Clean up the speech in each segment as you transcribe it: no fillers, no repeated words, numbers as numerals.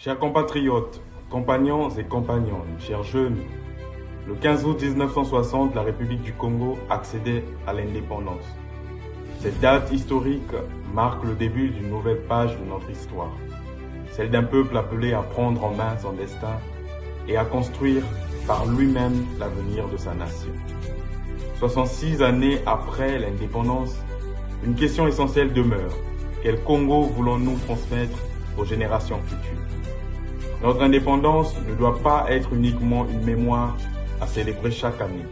Chers compatriotes, compagnons et compagnonnes, chers jeunes, le 15 août 1960, la République du Congo accédait à l'indépendance. Cette date historique marque le début d'une nouvelle page de notre histoire, celle d'un peuple appelé à prendre en main son destin et à construire par lui-même l'avenir de sa nation. 66 années après l'indépendance, une question essentielle demeure. Quel Congo voulons-nous transmettre aux générations futures? Notre indépendance ne doit pas être uniquement une mémoire à célébrer chaque année.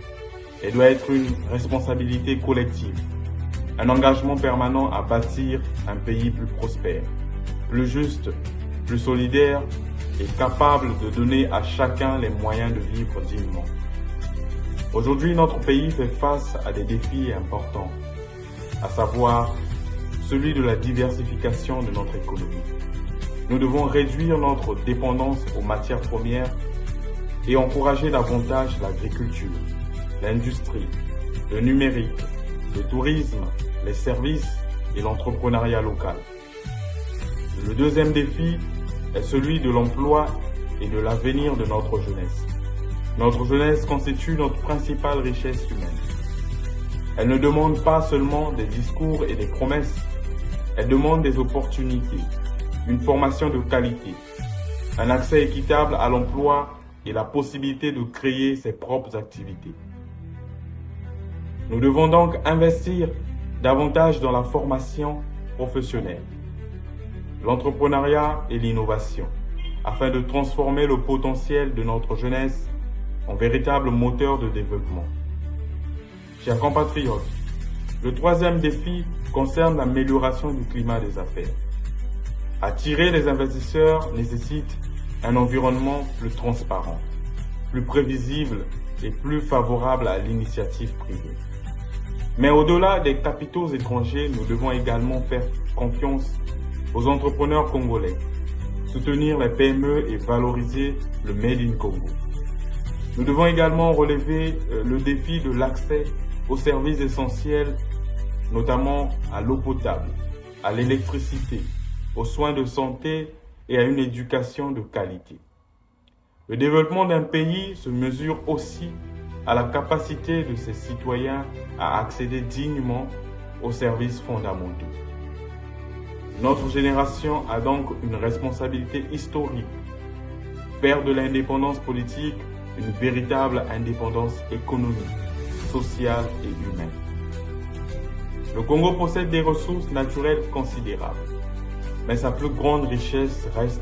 Elle doit être une responsabilité collective, un engagement permanent à bâtir un pays plus prospère, plus juste, plus solidaire et capable de donner à chacun les moyens de vivre dignement. Aujourd'hui, notre pays fait face à des défis importants, à savoir celui de la diversification de notre économie. Nous devons réduire notre dépendance aux matières premières et encourager davantage l'agriculture, l'industrie, le numérique, le tourisme, les services et l'entrepreneuriat local. Le deuxième défi est celui de l'emploi et de l'avenir de notre jeunesse. Notre jeunesse constitue notre principale richesse humaine. Elle ne demande pas seulement des discours et des promesses, elle demande des opportunités, une formation de qualité, un accès équitable à l'emploi et la possibilité de créer ses propres activités. Nous devons donc investir davantage dans la formation professionnelle, l'entrepreneuriat et l'innovation, afin de transformer le potentiel de notre jeunesse en véritable moteur de développement. Chers compatriotes, le troisième défi concerne l'amélioration du climat des affaires. Attirer les investisseurs nécessite un environnement plus transparent, plus prévisible et plus favorable à l'initiative privée. Mais au-delà des capitaux étrangers, nous devons également faire confiance aux entrepreneurs congolais, soutenir les PME et valoriser le Made in Congo. Nous devons également relever le défi de l'accès aux services essentiels, notamment à l'eau potable, à l'électricité, aux soins de santé et à une éducation de qualité. Le développement d'un pays se mesure aussi à la capacité de ses citoyens à accéder dignement aux services fondamentaux. Notre génération a donc une responsabilité historique, faire de l'indépendance politique une véritable indépendance économique, sociale et humaine. Le Congo possède des ressources naturelles considérables, mais sa plus grande richesse reste